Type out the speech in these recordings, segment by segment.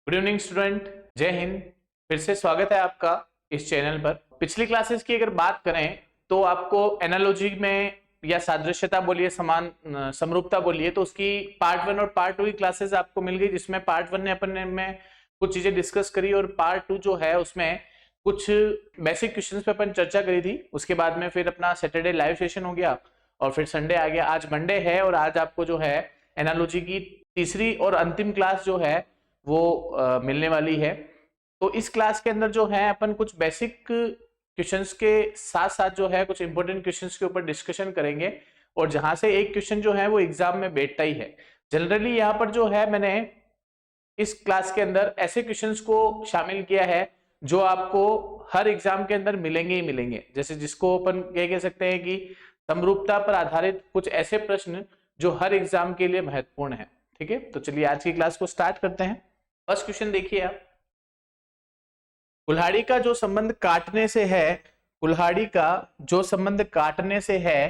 Good evening student, जय हिंद। फिर से स्वागत है आपका इस चैनल पर। पिछली क्लासेस की अगर बात करें तो आपको एनालॉजी में या सादृश्यता बोलिए, समान समरूपता बोलिए, तो उसकी पार्ट 1 और पार्ट 2 की क्लासेस आपको मिल गई, जिसमें पार्ट 1 ने अपन में कुछ चीजें डिस्कस करी और पार्ट 2 जो है उसमें कुछ बेसिक क्वेश्चंस पे अपन चर्चा करी थी। उसके बाद में फिर अपना सैटरडे लाइव सेशन हो गया और फिर संडे आ गया। आज मंडे है और आज आपको जो है एनालॉजी की तीसरी और अंतिम क्लास जो है वो मिलने वाली है। तो इस क्लास के अंदर जो है अपन कुछ बेसिक क्वेश्चंस के साथ साथ जो है कुछ इंपॉर्टेंट क्वेश्चंस के ऊपर डिस्कशन करेंगे और जहां से एक क्वेश्चन जो है वो एग्जाम में बैठता ही है। जनरली यहाँ पर जो है मैंने इस क्लास के अंदर ऐसे क्वेश्चंस को शामिल किया है जो आपको हर एग्जाम के अंदर मिलेंगे ही मिलेंगे, जैसे जिसको अपन कह सकते हैं कि समरूपता पर आधारित कुछ ऐसे प्रश्न जो हर एग्जाम के लिए महत्वपूर्ण है। ठीक है, तो चलिए आज की क्लास को स्टार्ट करते हैं। फर्स्ट क्वेश्चन देखिए आप, कुल्हाड़ी का जो संबंध काटने से है, कुल्हाड़ी का जो संबंध काटने से है,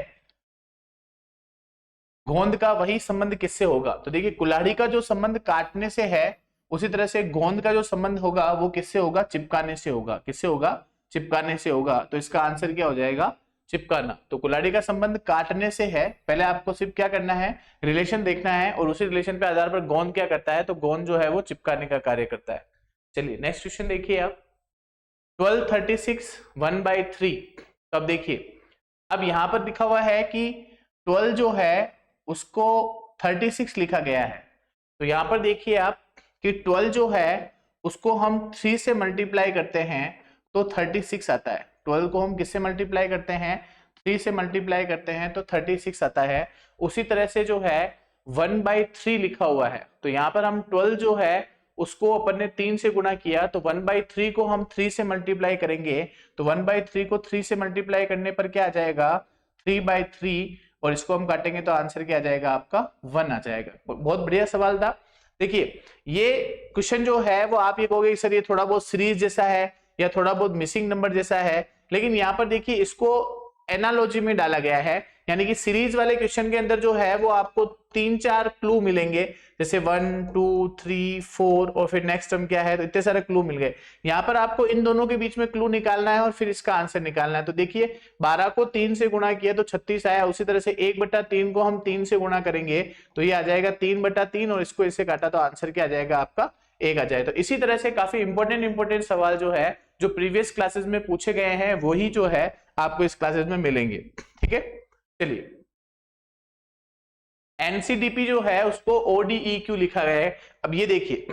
गोंद का वही संबंध किससे होगा? तो देखिए, कुल्हाड़ी का जो संबंध काटने से है उसी तरह से गोंद का जो संबंध होगा वो किससे होगा? चिपकाने से होगा। किससे होगा? चिपकाने से होगा। तो इसका आंसर क्या हो जाएगा? चिपकाना। तो कुल्हाड़ी का संबंध काटने से है, पहले आपको सिर्फ क्या करना है? रिलेशन देखना है और उसी रिलेशन पे आधार पर गोंद क्या करता है? तो गोंद जो है वो चिपकाने का कार्य करता है। चलिए नेक्स्ट क्वेश्चन देखिए आप, 1236 1/3। तो अब देखिए, अब यहां पर लिखा हुआ है कि 12 जो है उसको 36 लिखा गया है। तो यहां पर देखिए आप कि 12 जो है उसको हम 3 से मल्टीप्लाई करते हैं तो 36 आता है। 12 को हम किससे मल्टीप्लाई करते हैं? 3 से मल्टीप्लाई करते हैं तो 36 आता है। उसी तरह से जो है 1/3 लिखा हुआ है, तो यहाँ पर हम 12 जो है उसको अपन ने 3 से गुणा किया, तो 1/3 को हम 3 से मल्टीप्लाई करेंगे, तो 1/3 को 3 से मल्टीप्लाई करने पर क्या आ जाएगा? 3/3, और इसको हम काटेंगे तो आंसर क्या आ जाएगा? आपका 1 आ जाएगा। बहुत बढ़िया सवाल था। देखिए, ये क्वेश्चन जो है वो आप ये कहोगे सर ये थोड़ा बहुत सीरीज जैसा है या थोड़ा बहुत मिसिंग नंबर जैसा है, लेकिन यहाँ पर देखिए इसको एनालॉजी में डाला गया है, यानी कि सीरीज वाले क्वेश्चन के अंदर जो है वो आपको 3-4 क्लू मिलेंगे, जैसे 1 2 3 4 और फिर नेक्स्ट टर्म क्या है, तो इतने सारे क्लू मिल गए। यहाँ पर आपको इन दोनों के बीच में क्लू निकालना है और फिर इसका आंसर निकालना है। तो देखिए 12 को 3 से गुणा किया तो 36 आया, उसी तरह से 1/3 को हम 3 से गुणा करेंगे तो ये आ जाएगा 3/3, और इसको इससे काटा तो आंसर क्या आ जाएगा? आपका 1 आ जाए। तो इसी तरह से काफी इंपॉर्टेंट सवाल जो है जो प्रीवियस क्लासेस में पूछे गए हैं वही जो है आपको इस क्लासेस में मिलेंगे। ठीक है, चलिए एनसीडीपी जो है उसको ओडीईक्यू लिखा गया है। अब ये देखिए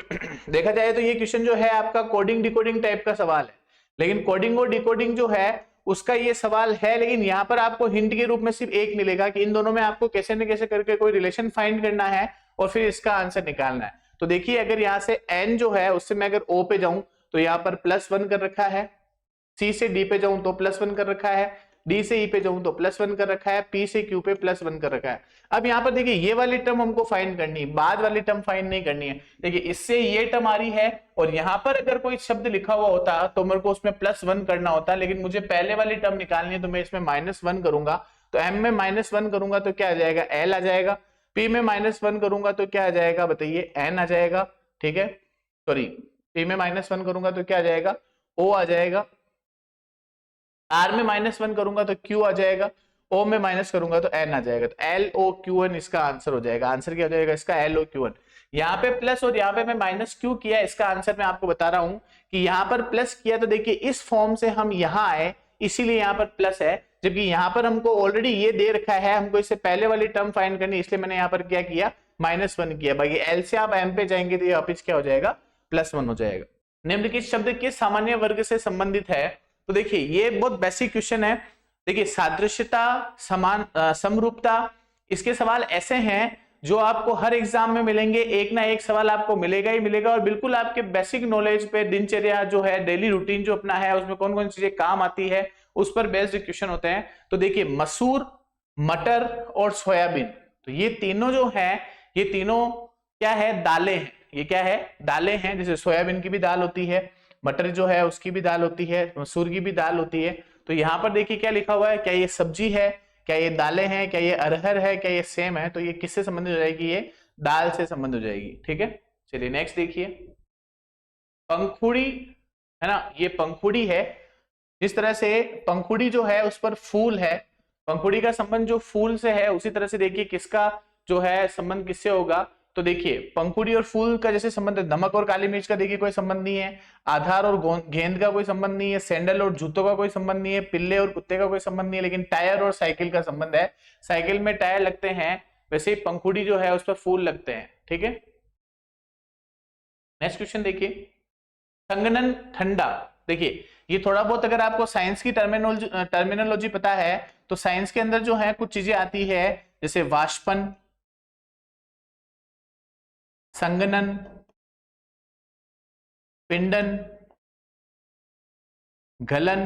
देखा जाए तो ये क्वेश्चन जो है आपका कोडिंग डिकोडिंग टाइप का सवाल है, लेकिन कोडिंग और डिकोडिंग जो है उसका ये सवाल है, लेकिन यहाँ पर आपको हिंट के रूप में सिर्फ एक मिलेगा कि इन दोनों में आपको कैसे न कैसे करके कोई रिलेशन फाइंड करना है और फिर इसका आंसर निकालना है। तो देखिए, अगर यहाँ से एन जो है उससे मैं अगर ओ पे जाऊं तो यहाँ पर +1 कर रखा है, सी से डी पे जाऊं तो +1 कर रखा है, डी से ई पे जाऊं तो +1 कर रखा है, पी से क्यू पे +1 कर रखा है। अब यहाँ पर देखिए ये वाली टर्म हमको फाइंड करनी है, बाद वाली टर्म फाइंड नहीं करनी है। देखिए इससे ये टर्म आ रही है और यहाँ पर अगर कोई शब्द लिखा हुआ होता तो मेरे को उसमें +1 करना होता, लेकिन मुझे पहले वाली टर्म निकालनी है तो मैं इसमें -1 करूंगा। तो एम में -1 करूंगा तो क्या आ जाएगा? एल आ जाएगा। पी में -1 करूंगा तो क्या आ जाएगा? बताइए, एन आ जाएगा। ठीक है, सॉरी, पी में -1 करूंगा तो क्या आ जाएगा? ओ आ जाएगा। आर में -1 करूंगा तो क्यू आ जाएगा, ओ में माइनस करूंगा तो एन आ जाएगा। तो LOQN इसका आंसर हो जाएगा। आंसर क्या हो जाएगा इसका? LOQN। यहाँ पे प्लस और यहाँ पे मैं माइनस क्यों किया, इसका आंसर मैं आपको बता रहा हूं कि यहाँ पर प्लस किया तो देखिए इस फॉर्म से हम यहाँ आए इसीलिए यहाँ पर प्लस है, जबकि यहाँ पर हमको ऑलरेडी ये दे रखा है, हमको इससे पहले वाली टर्म फाइंड करनी, इसलिए मैंने यहाँ पर क्या किया? -1 किया। बाकी एल से आप एम पे जाएंगे तो ये वापिस क्या हो जाएगा? +1 हो जाएगा। निम्नलिखित शब्द किस सामान्य वर्ग से संबंधित है? तो देखिए ये बहुत बेसिक क्वेश्चन है। देखिए सादृश्यता, समान समरूपता, इसके सवाल ऐसे हैं जो आपको हर एग्जाम में मिलेंगे, एक ना एक सवाल आपको मिलेगा ही मिलेगा और बिल्कुल आपके बेसिक नॉलेज पे, दिनचर्या जो है, डेली रूटीन जो अपना है उसमें कौन कौन चीजें काम आती है उस पर बेस्ड क्वेश्चन होते हैं। तो देखिए मसूर, मटर और सोयाबीन, तो ये तीनों जो है ये तीनों क्या है? दालें हैं। ये क्या है? दालें हैं। जैसे सोयाबीन की भी दाल होती है, मटर जो है उसकी भी दाल होती है, मसूर की भी दाल होती है। तो यहाँ पर देखिए क्या लिखा हुआ है, क्या ये सब्जी है, क्या ये दालें हैं, क्या ये अरहर है, क्या ये सेम है? तो ये किससे संबंधित हो जाएगी? ये दाल से संबंध हो जाएगी। ठीक है, चलिए नेक्स्ट देखिए, पंखुड़ी है ना, ये पंखुड़ी है। जिस तरह से पंखुड़ी जो है उस पर फूल है, पंखुड़ी का संबंध जो फूल से है, उसी तरह से देखिए किसका जो है संबंध किससे होगा। तो देखिए पंखुड़ी और फूल का जैसे संबंध है, नमक और काली मिर्च का देखिए कोई संबंध नहीं है, आधार और गेंद का कोई संबंध नहीं है, सैंडल और जूतों का कोई संबंध नहीं है, पिल्ले और कुत्ते का कोई संबंध नहीं है, लेकिन टायर और साइकिल का संबंध है। साइकिल में टायर लगते हैं, वैसे ही पंखुड़ी जो है उस पर फूल लगते हैं। ठीक है, नेक्स्ट क्वेश्चन देखिए, संघनन ठंडा। देखिए ये थोड़ा बहुत अगर आपको साइंस की टर्मिनोलॉजी पता है तो साइंस के अंदर जो है कुछ चीजें आती है, जैसे वाष्पन, संघनन, पिंडन, गलन,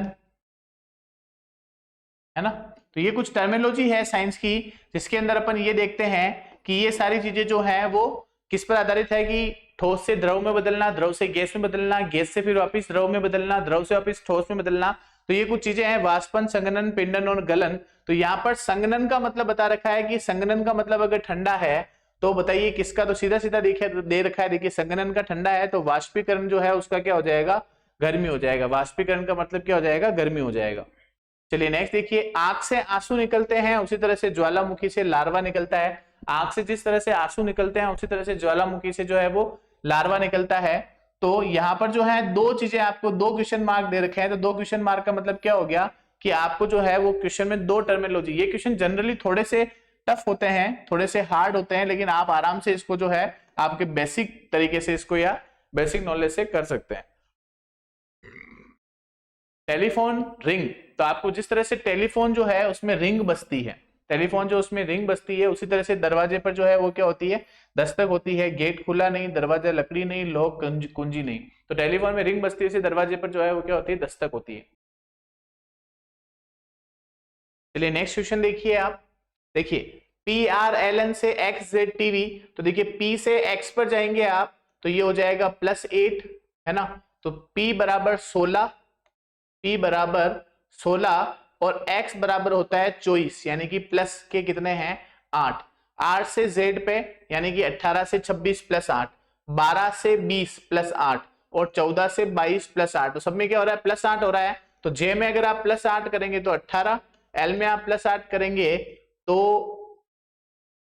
है ना। तो ये कुछ टर्मिनोलॉजी है साइंस की, जिसके अंदर अपन ये देखते हैं कि ये सारी चीजें जो है वो किस पर आधारित है, कि ठोस से द्रव में बदलना, द्रव से गैस में बदलना, गैस से फिर वापस द्रव में बदलना, द्रव से वापस ठोस में बदलना। तो ये कुछ चीजें हैं, वाष्पन, संघनन, पिंडन और गलन। तो यहाँ पर संघनन का मतलब बता रखा है कि संघनन का मतलब अगर ठंडा है तो बताइए किसका, तो सीधा सीधा देखिए दे रखा है, देखिए संघनन का ठंडा है तो वाष्पीकरण जो है उसका क्या हो जाएगा, गर्मी हो जाएगा। वाष्पीकरण का मतलब क्या हो जाएगा, गर्मी हो जाएगा। चलिए नेक्स्ट देखिए, आंख से आंसू निकलते हैं उसी तरह से ज्वालामुखी से लार्वा निकलता है। आंख से जिस तरह से आंसू निकलते हैं उसी तरह से ज्वालामुखी से जो है वो लार्वा निकलता है। तो यहाँ पर जो है दो चीजें आपको, दो क्वेश्चन मार्क दे रखे हैं। तो दो क्वेश्चन मार्क का मतलब क्या हो गया कि आपको जो है वो क्वेश्चन में दो टर्मिनोलॉजी, ये क्वेश्चन जनरली थोड़े से टफ होते हैं, थोड़े से हार्ड होते हैं, लेकिन आप आराम से इसको जो है आपके बेसिक तरीके से इसको या बेसिक नॉलेज से कर सकते हैं। टेलीफोन रिंग, तो आपको जिस तरह से टेलीफोन जो है उसमें रिंग बजती है, टेलीफोन जो उसमें रिंग बजती है, उसी तरह से दरवाजे पर जो है वो क्या होती है, दस्तक होती है। गेट खुला नहीं, दरवाजा लकड़ी नहीं, लॉक कुंजी नहीं। तो टेलीफोन में रिंग बजती है, दरवाजे पर जो है वो क्या होती है, दस्तक होती है। चलिए नेक्स्ट क्वेश्चन देखिए आप, देखिए PRLN से XZTV। तो देखिए P से X पर जाएंगे आप तो ये हो जाएगा +8, है ना। तो P बराबर 16, P बराबर 16 और X बराबर होता है 24, यानी कि प्लस के कितने हैं 8। 8 से Z पे यानी कि 18 से 26 + 8, 12 से 20 + 8 और 14 से 22 + 8। तो सब में क्या हो रहा है, +8 हो रहा है। तो J में अगर आप +8 करेंगे तो 18, L में आप +8 करेंगे तो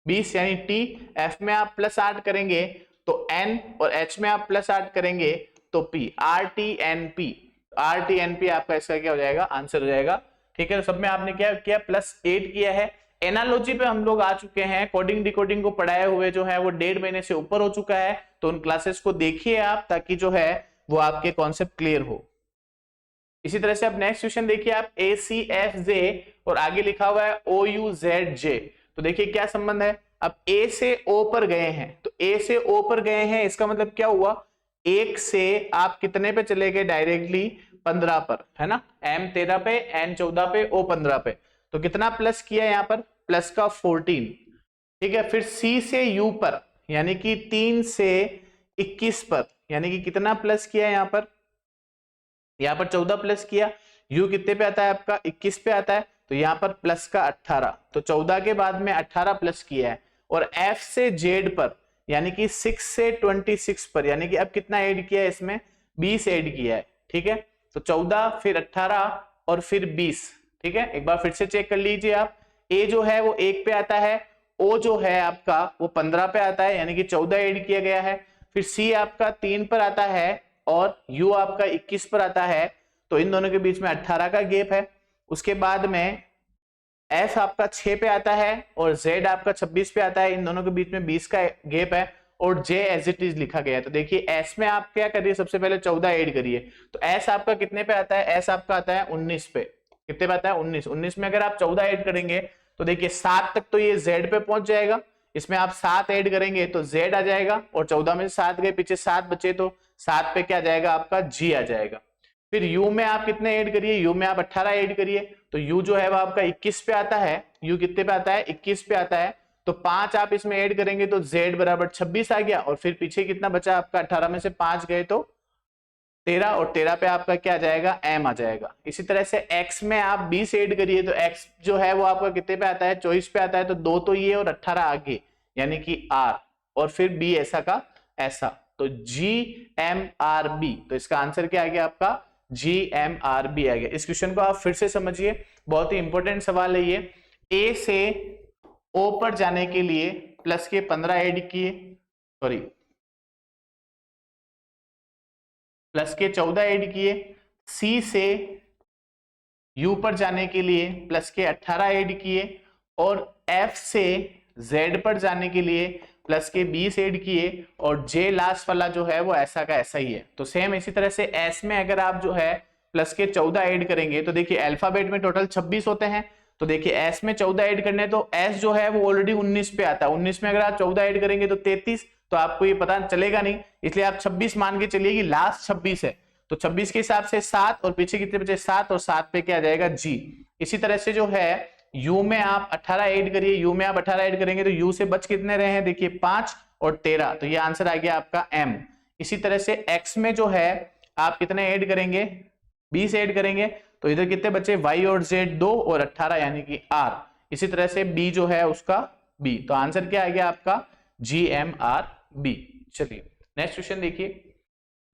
20 यानी T, F में आप +8 करेंगे तो N और H में आप +8 करेंगे तो P। RTNP, RTNP आपका इसका क्या हो जाएगा, आंसर हो जाएगा। ठीक है, तो सब में आपने क्या किया, +8 किया है। एनालॉजी पे हम लोग आ चुके हैं, कोडिंग डिकोडिंग को पढ़ाए हुए जो है वो 1.5 महीने से ऊपर हो चुका है। तो उन क्लासेस को देखिए आप, ताकि जो है वो आपके कॉन्सेप्ट क्लियर हो। इसी तरह से अब नेक्स्ट क्वेश्चन देखिए आप, ACFJ और आगे लिखा हुआ है OUZJ। तो देखिए क्या संबंध है, अब A से O पर गए हैं, तो A से O पर गए हैं, इसका मतलब क्या हुआ, 1 से आप कितने पे चले गए, डायरेक्टली 15 पर, है ना। M 13 पे, N 14 पे, O 15 पे। तो कितना प्लस किया यहाँ पर, प्लस का 14। ठीक है, फिर C से U पर यानी कि 3 से 21 पर, यानी कि कितना प्लस किया यहाँ पर 14 प्लस किया। U कितने पे आता है आपका, 21 पे आता है, तो यहाँ पर प्लस का 18। तो 14 के बाद में 18 प्लस किया है। और F से Z पर यानी कि 6 से 26 पर, यानी कि अब कितना ऐड किया है इसमें, 20 ऐड किया है। ठीक है, तो 14 फिर 18 और फिर 20। ठीक है, एक बार फिर से चेक कर लीजिए आप, A जो है वो 1 पे आता है, O जो है आपका वो 15 पे आता है, यानी कि 14 ऐड किया गया है। फिर C आपका 3 पर आता है और U आपका 21 पर आता है, तो इन दोनों के बीच में 18 का गैप है। उसके बाद में F आपका 6 पे आता है और Z आपका 26 पे आता है, इन दोनों के बीच में 20 का गैप है। और J एज इट इज लिखा गया है। तो देखिए S में आप क्या करिए, सबसे पहले 14 ऐड करिए, तो S आपका कितने पे आता है, S आपका आता है 19 पे। कितने पे आता है, 19। 19 में अगर आप 14 ऐड करेंगे तो देखिए 7 तक तो ये Z पे पहुंच जाएगा, इसमें आप 7 ऐड करेंगे तो Z आ जाएगा, और 14 में से 7 गए, पीछे 7 बचे, तो 7 पे क्या जाएगा आपका, G आ जाएगा। फिर U में आप कितने ऐड करिए, U में आप 18 ऐड करिए, तो U जो है वो आपका 21 पे आता है। U कितने पे आता है, 21 पे आता है, तो 5 आप इसमें ऐड करेंगे तो Z बराबर 26 आ गया। और फिर पीछे कितना बचा आपका, 18 में से 5 गए तो 13, और 13 पे आपका क्या आ जाएगा, M आ जाएगा। इसी तरह से X में आप 20 ऐड करिए, तो X जो है वो आपका कितने पे आता है, 24 पे आता है, तो 2 तो ये और 18 आगे, यानी कि R, और फिर B ऐसा का ऐसा। तो GMRB, तो इसका आंसर क्या आ गया आपका GMRB आ गया। इस क्वेश्चन को आप फिर से समझिए, बहुत ही इंपॉर्टेंट सवाल है ये। ए से ओ पर जाने के लिए प्लस के 15 ऐड किए, सॉरी प्लस के 14 ऐड किए। सी से यू पर जाने के लिए प्लस के 18 ऐड किए और एफ से जेड पर जाने के लिए प्लस के 20 ऐड किए और जे लास्ट वाला जो है वो ऐसा का ऐसा ही है। तो सेम इसी तरह से एस में अगर आप जो है प्लस के 14 ऐड करेंगे तो देखिए अल्फाबेट में टोटल 26 होते हैं, तो देखिए एस में 14 ऐड करने तो एस जो है वो ऑलरेडी 19 पे आता है, 19 में अगर आप 14 ऐड करेंगे तो 33, तो आपको ये पता चलेगा नहीं, इसलिए आप 26 मान के चलिए कि लास्ट 26 है। तो 26 के हिसाब से 7 और पीछे कितने बचे 7 और 7 पे क्या आ जाएगा जी। इसी तरह से जो है यू में आप 18 ऐड करिए, यू में आप 18 ऐड करेंगे तो यू से बच कितने रहे हैं देखिए 5 और 13, तो ये आंसर आ गया आपका एम। इसी तरह से एक्स में जो है आप कितने ऐड करेंगे 20 ऐड करेंगे, तो इधर कितने बचे वाई और जेड 2 और 18 यानी कि आर। इसी तरह से बी जो है उसका बी, तो आंसर क्या आ गया आपका GMRB। चलिए नेक्स्ट क्वेश्चन देखिए।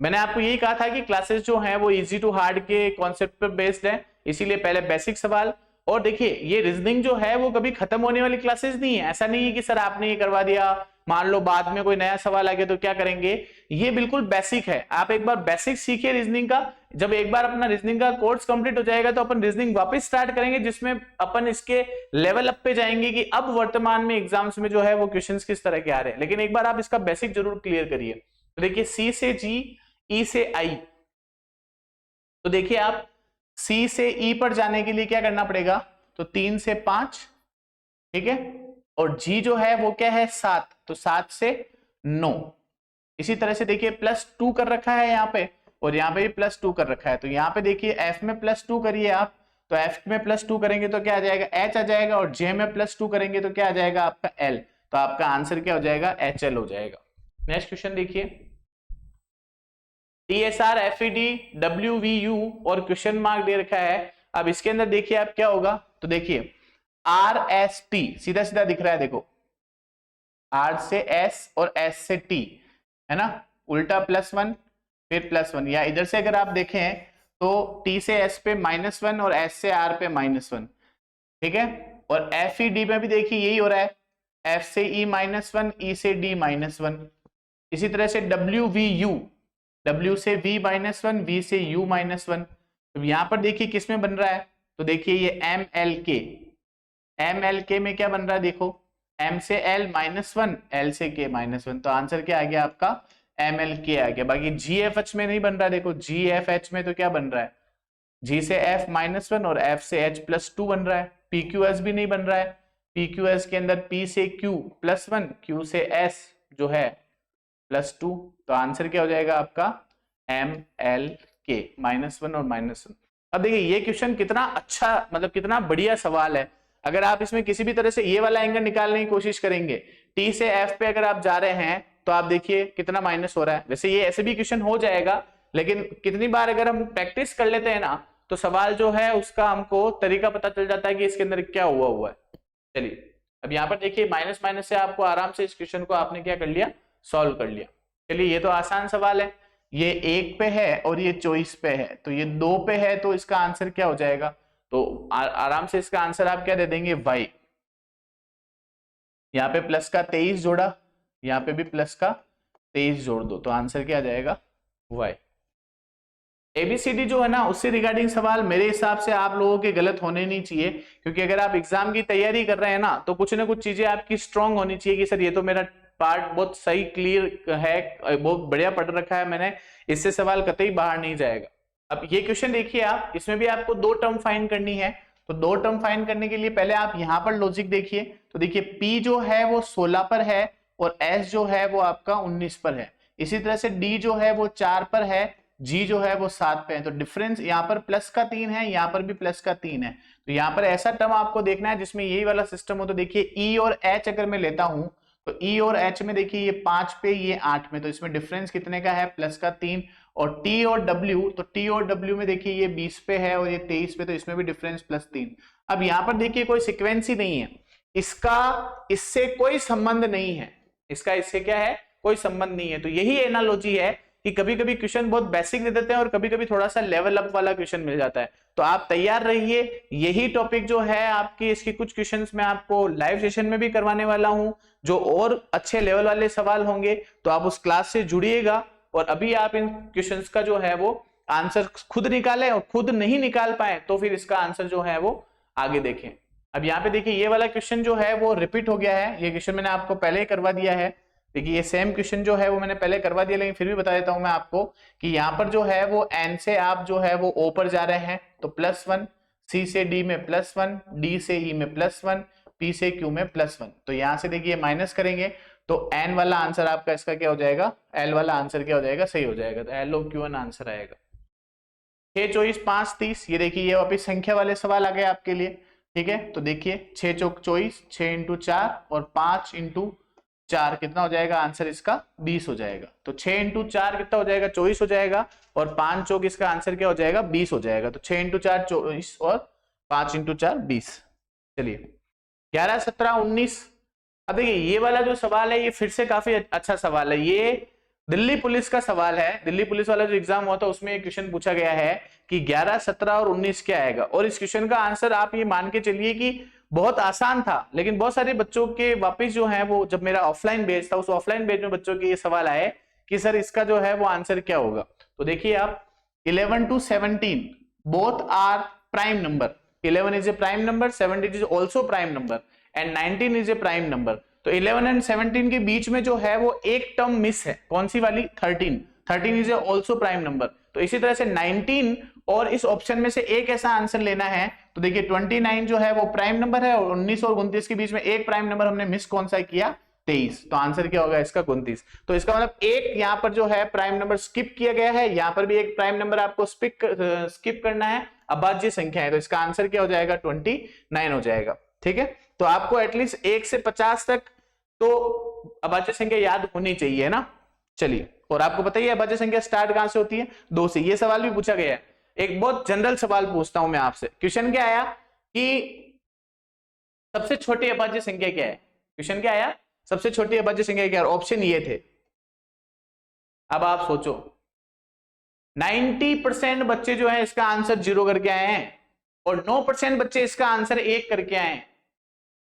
मैंने आपको यही कहा था कि क्लासेस जो हैं वो इजी टू हार्ड के कॉन्सेप्ट पर बेस्ड है, इसीलिए पहले बेसिक सवाल। और देखिए ये रीजनिंग जो है वो कभी खत्म होने वाली क्लासेस नहीं है, ऐसा नहीं है कि सर आपने ये करवा दिया मान लो बाद में कोई नया सवाल आ गया तो क्या करेंगे, ये बिल्कुल बेसिक है। आप एक बार बेसिक सीखिए रीजनिंग का, जब एक बार अपना रीजनिंग का कोर्स कंप्लीट हो जाएगा तो अपन रीजनिंग वापस स्टार्ट करेंगे, जिसमें अपन इसके लेवल अप पे जाएंगे कि अब वर्तमान में एग्जाम्स में जो है वो क्वेश्चंस किस तरह के आ रहे हैं। लेकिन एक बार आप इसका बेसिक जरूर क्लियर करिए। तो देखिए सी से जी, ई से आई, तो देखिए आप सी से ई पर जाने के लिए क्या करना पड़ेगा, तो 3 से 5, ठीक है, और जी जो है वो क्या है 7, तो 7 से 9। इसी तरह से देखिए +2 कर रखा है यहाँ पे और यहाँ पे भी +2 कर रखा है, तो यहाँ पे देखिए एफ में +2 करिए आप, तो एफ में +2 करेंगे तो क्या आ जाएगा एच आ जाएगा, और जे में +2 करेंगे तो क्या आ जाएगा आपका एल, तो आपका आंसर क्या हो जाएगा HL हो जाएगा। नेक्स्ट क्वेश्चन देखिए, TSR FED WVU और क्वेश्चन मार्क दे रखा है। अब इसके अंदर देखिए आप क्या होगा, तो देखिए RST सीधा सीधा दिख रहा है, देखो R से S और S से T है ना, उल्टा +1 फिर +1, या इधर से अगर आप देखें तो T से S पे -1 और S से R पे -1, ठीक है। और FED में भी देखिए यही हो रहा है, F से E -1, E से D -1। इसी तरह से WVU, W से V -1, V से U -1, तो यहां पर देखिए किसमें बन रहा है, तो देखिए ये MLK, MLK में क्या बन रहा है देखो, M से L -1, L से K -1, तो आंसर क्या आ गया आपका MLK आ गया। बाकी GFH में नहीं बन रहा है, देखो GFH में तो क्या बन रहा है, G से F -1 और F से H +2 बन रहा है। PQS भी नहीं बन रहा है, PQS के अंदर P से Q +1, Q से S जो है +2, तो आंसर क्या हो जाएगा आपका MLK -1 और -1। अब देखिए ये क्वेश्चन कितना अच्छा, मतलब कितना बढ़िया सवाल है। अगर आप इसमें किसी भी तरह से ये वाला एंगल निकालने की कोशिश करेंगे, T से F पे अगर आप जा रहे हैं तो आप देखिए कितना माइनस हो रहा है। वैसे ये ऐसे भी क्वेश्चन हो जाएगा, लेकिन कितनी बार अगर हम प्रैक्टिस कर लेते हैं ना तो सवाल जो है उसका हमको तरीका पता चल जाता है कि इसके अंदर क्या हुआ है। चलिए अब यहाँ पर देखिए माइनस माइनस से आपको आराम से इस क्वेश्चन को आपने क्या कर लिया, सॉल्व कर लिया। चलिए ये तो आसान सवाल है, ये 1 पे है और ये 24 पे है, तो ये 2 पे है, तो इसका आंसर क्या हो जाएगा, तो आराम से इसका आंसर आप क्या दे देंगे y। यहाँ पे प्लस का 23 जोड़ा, यहाँ पे भी प्लस का 23 जोड़ दो, तो आंसर क्या आ जाएगा y। ABCD जो है ना उससे रिगार्डिंग सवाल मेरे हिसाब से आप लोगों के गलत होने नहीं चाहिए, क्योंकि अगर आप एग्जाम की तैयारी कर रहे हैं ना तो कुछ ना कुछ चीजें आपकी स्ट्रांग होनी चाहिए कि सर ये तो मेरा पार्ट बहुत सही क्लियर है, बहुत बढ़िया पढ़ रखा है मैंने, इससे सवाल कतई बाहर नहीं जाएगा। अब ये क्वेश्चन देखिए आप, इसमें भी आपको 2 टर्म फाइंड करनी है, तो 2 टर्म फाइंड करने के लिए पहले आप यहाँ पर लॉजिक देखिए, तो देखिए P जो है वो 16 पर है और S जो है वो आपका 19 पर है। इसी तरह से D जो है वो 4 पर है, G जो है वो 7 पे है, तो डिफरेंस यहाँ पर प्लस का 3 है, यहाँ पर भी प्लस का 3 है। तो यहाँ पर ऐसा टर्म आपको देखना है जिसमें यही वाला सिस्टम हो। तो देखिए E और H अगर मैं लेता हूं तो E और H में देखिए ये 5 पे ये 8 में, तो इसमें डिफरेंस कितने का है, प्लस का 3। और T और W, तो T और W में देखिए ये 20 पे है और ये 23 पे, तो इसमें भी डिफरेंस +3। अब यहाँ पर देखिए कोई सिक्वेंस ही नहीं है, इसका इससे कोई संबंध नहीं है, इसका इससे क्या है कोई संबंध नहीं है। तो यही एनालॉजी है कि कभी कभी क्वेश्चन बहुत बेसिक दे देते हैं और कभी कभी थोड़ा सा लेवल अप वाला क्वेश्चन मिल जाता है। तो आप तैयार रहिए, यही टॉपिक जो है आपकी, इसके कुछ क्वेश्चंस मैं आपको लाइव सेशन में भी करवाने वाला हूं, जो और अच्छे लेवल वाले सवाल होंगे। तो आप उस क्लास से जुड़िएगा और अभी आप इन क्वेश्चंस का जो है वो आंसर खुद निकालें, और खुद नहीं निकाल पाए तो फिर इसका आंसर जो है वो आगे देखें। अब यहाँ पे देखिए ये वाला क्वेश्चन जो है वो रिपीट हो गया है। ये क्वेश्चन मैंने आपको पहले ही करवा दिया है। देखिए ये सेम क्वेश्चन जो है वो मैंने पहले करवा दिया, लेकिन फिर भी बता देता हूं मैं आपको कि यहाँ पर जो है वो एन से आप जो है वो ओ पर जा रहे हैं तो +1, सी से डी में +1, डी से ई में +1, पी से क्यू में +1। तो यहाँ से देखिए माइनस करेंगे तो एन वाला आंसर आपका इसका क्या हो जाएगा, एल वाला आंसर क्या हो जाएगा, सही हो जाएगा। तो L O Q N answer आएगा। 6 24 5 30, ये देखिए ये वापिस संख्या वाले सवाल आ गए आपके लिए। ठीक है, तो देखिए 6 चौक 24, 6 × 4 और 5 × 4 कितना हो जाएगा, आंसर इसका 20 हो जाएगा। तो 6 × 4 कितना हो जाएगा, 24 हो जाएगा, और 5 चौक इसका आंसर क्या हो जाएगा, 20 हो जाएगा। तो 6 × 4 24 और 5 × 4 20। चलिए 11 17 19। अब देखिए ये वाला जो सवाल है ये फिर से काफी अच्छा सवाल है। ये दिल्ली पुलिस का सवाल है। दिल्ली पुलिस वाला जो एग्जाम हुआ था उसमें एक क्वेश्चन पूछा गया है कि 11 17 और 19 क्या आएगा, और इस क्वेश्चन का आंसर आप ये मान के चलिए कि बहुत आसान था, लेकिन बहुत सारे बच्चों के वापस जो है वो, जब मेरा ऑफलाइन बैच था उस ऑफलाइन बैच में बच्चों के ये सवाल आए कि सर इसका जो है वो आंसर क्या होगा। तो देखिए आप 11 to 17 both are prime number. 11 is a prime number, 17 is also prime number and 19 is a prime number. तो 11 एंड 17 के बीच में जो है वो एक टर्म मिस है, कौन सी वाली, 13। 13 is a also prime number. तो इसी तरह से 19 और इस ऑप्शन में से एक ऐसा आंसर लेना है। तो देखिए 29 जो है वो प्राइम नंबर है, और 19 और 29 के बीच में एक प्राइम नंबर हमने मिस कौन सा किया, 23। तो आंसर क्या होगा इसका, 29। तो इसका मतलब एक यहाँ पर जो है प्राइम नंबर स्किप किया गया है, यहाँ पर भी एक प्राइम नंबर आपको स्किप करना है। अभाज्य संख्या है तो इसका आंसर क्या हो जाएगा, 29 हो जाएगा। ठीक है, तो आपको एटलीस्ट 1 से 50 तक तो अभाज्य संख्या याद होनी चाहिए ना। चलिए, और आपको पता ही है अभाज्य संख्या स्टार्ट कहां से होती है, 2 से। ये सवाल भी पूछा गया है। एक बहुत जनरल सवाल पूछता हूं मैं आपसे। क्वेश्चन क्या आया कि सबसे छोटी अभाज्य संख्या क्या है, क्वेश्चन क्या आया, सबसे छोटी अभाज्य संख्या क्या है, ऑप्शन ये थे। अब आप सोचो 90% बच्चे जो है इसका आंसर 0 करके आए हैं, और 9% बच्चे इसका आंसर 1 करके आए हैं।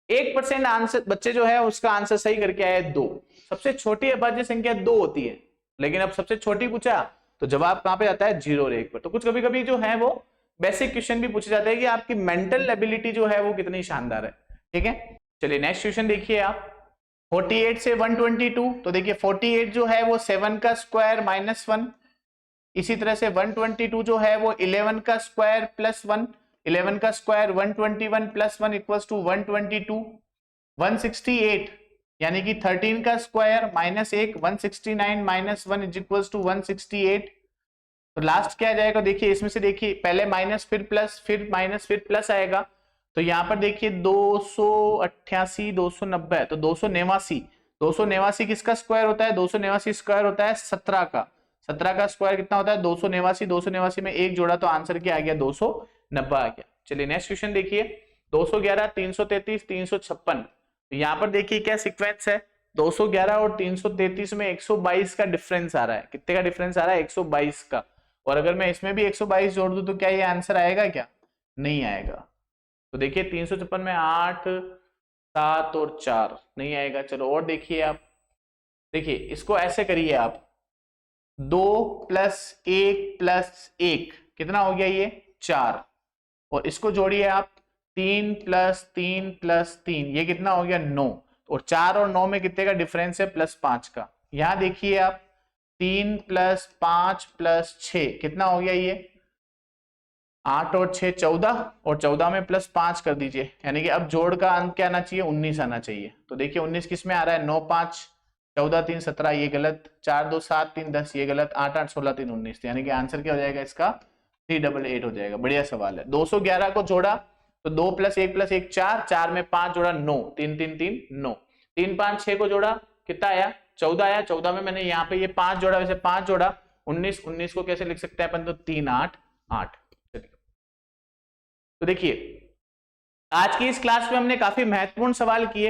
1% आंसर बच्चे जो है उसका आंसर सही करके आए 2। सबसे छोटी अभाज्य संख्या 2 होती है, लेकिन अब सबसे छोटी पूछा तो जवाब कहां पे आता है, 0 और 1 पर। तो कुछ कभी कभी जो है वो बेसिक क्वेश्चन भी पूछे जाते हैं कि आपकी मेंटल एबिलिटी जो है वो कितनी शानदार है। ठीक है, चलिए नेक्स्ट क्वेश्चन देखिए आप। 48 से 122। तो देखिए 48 जो है वो 7 का स्क्वायर -1। इसी तरह से 122 जो है वो 11 का स्क्वायर +1। 11 का स्क्वायर 121 + 1 = 122। 168 यानी कि 13 का स्क्वायर -1। 169 - 1 = 168। तो लास्ट क्या आ जाएगा, देखिए इसमें से देखिए पहले माइनस फिर प्लस, फिर माइनस फिर प्लस आएगा। तो यहाँ पर देखिए 288 290, तो 289। 289 किसका स्क्वायर होता है, 289 स्क्वायर होता है 17 का। 17 का स्क्वायर कितना होता है, 289। 289 में एक जोड़ा तो आंसर क्या आ गया, 290 आ गया। चलिए नेक्स्ट क्वेश्चन देखिए। 211 333 356। तो यहाँ पर देखिए क्या सीक्वेंस है, 211 और 333 में 122 का डिफरेंस आ रहा है। कितने का डिफरेंस आ रहा है, 122 का। और अगर मैं इसमें भी 122 जोड़ दूं तो क्या ये आंसर आएगा, क्या नहीं आएगा। तो देखिए 356 में 8 7 और 4 नहीं आएगा। चलो और देखिए आप, देखिए इसको ऐसे करिए आप, 2 + 1 + 1 कितना हो गया, ये 4। और इसको जोड़िए आप, 3 + 3 + 3 ये कितना हो गया, 9। और 4 और 9 में कितने का डिफरेंस है, +5 का। यहां देखिए आप 3 + 5 + 6 कितना हो गया, ये 8 और 6 14, और 14 में +5 कर दीजिए, यानी कि अब जोड़ का अंक क्या आना चाहिए, 19 आना चाहिए। तो देखिए 19 किस में आ रहा है, 9 5 14 3 17 ये गलत, 4 2 7 3 10 ये गलत, 8 8 16 3 19, यानी कि आंसर क्या हो जाएगा इसका, 388 हो जाएगा। बढ़िया सवाल है। 211 को जोड़ा तो 2 + 1 + 1 4, 4 में 5 जोड़ा 9, 3 3 3 9, 3 5 6 को जोड़ा कितना आया, 14 आया। 14 में मैंने यहाँ पे ये 5 जोड़ा, वैसे 5 जोड़ा 19, 19 को कैसे लिख सकते हैं अपन, तो 3 8 8। तो देखिए आज की इस क्लास में हमने काफी महत्वपूर्ण सवाल किए,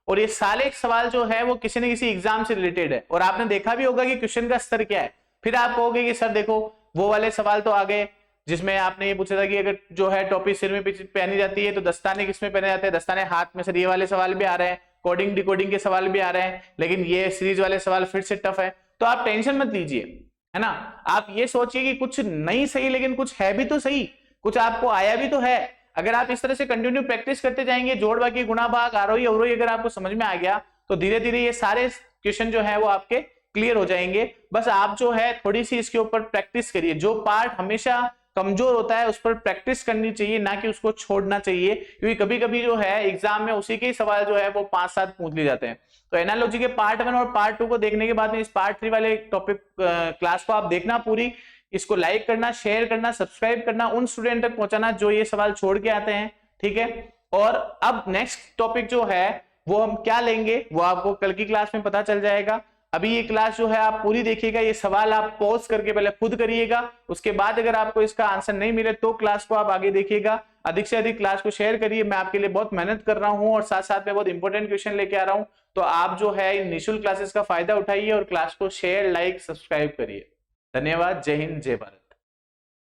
और ये सारे सवाल जो है वो किसी न किसी एग्जाम से रिलेटेड है, और आपने देखा भी होगा कि क्वेश्चन का स्तर क्या है। फिर आप कहोगे कि सर देखो वो वाले सवाल तो आ गए जिसमें आपने ये पूछा था कि अगर जो है टोपी सिर में पहनी जाती है तो दस्ताने किस में पहने जाते हैं, दस्ताने हाथ में। सर ये वाले सवाल भी आ रहे हैं, कोडिंग डिकोडिंग के सवाल भी आ रहे हैं, लेकिन ये सीरीज वाले सवाल फिर से टफ है। तो आप टेंशन मत लीजिए, है ना। आप ये सोचिए कि कुछ नहीं सही लेकिन कुछ है भी तो सही, कुछ आपको आया भी तो है। अगर आप इस तरह से कंटिन्यू प्रैक्टिस करते जाएंगे, जोड़ बाकी गुणा भाग आरोही अवरोही अगर आपको समझ में आ गया तो धीरे धीरे ये सारे क्वेश्चन जो है वो आपके क्लियर हो जाएंगे। बस आप जो है थोड़ी सी इसके ऊपर प्रैक्टिस करिए। जो पार्ट हमेशा कमजोर होता है उस पर प्रैक्टिस करनी चाहिए, ना कि उसको छोड़ना चाहिए, क्योंकि कभी कभी जो है एग्जाम में उसी के सवाल जो है वो 5-7 पूछ लिए जाते हैं। तो एनालॉजी के पार्ट 1 और पार्ट 2 को देखने के बाद में इस पार्ट 3 वाले टॉपिक क्लास को आप देखना पूरी, इसको लाइक करना, शेयर करना, सब्सक्राइब करना, उन स्टूडेंट तक पहुंचाना जो ये सवाल छोड़ के आते हैं, ठीक है। और अब नेक्स्ट टॉपिक जो है वो हम क्या लेंगे वो आपको कल की क्लास में पता चल जाएगा। अभी ये क्लास जो है आप पूरी देखिएगा, ये सवाल आप पॉज करके पहले खुद करिएगा, उसके बाद अगर आपको इसका आंसर नहीं मिले तो क्लास को आप आगे देखिएगा। अधिक से अधिक क्लास को शेयर करिए, मैं आपके लिए बहुत मेहनत कर रहा हूं और साथ साथ में बहुत इंपॉर्टेंट क्वेश्चन लेके आ रहा हूं। तो आप जो है इन निःशुल्क क्लासेस का फायदा उठाइए और क्लास को शेयर, लाइक, सब्सक्राइब करिए। धन्यवाद। जय हिंद, जय भारत।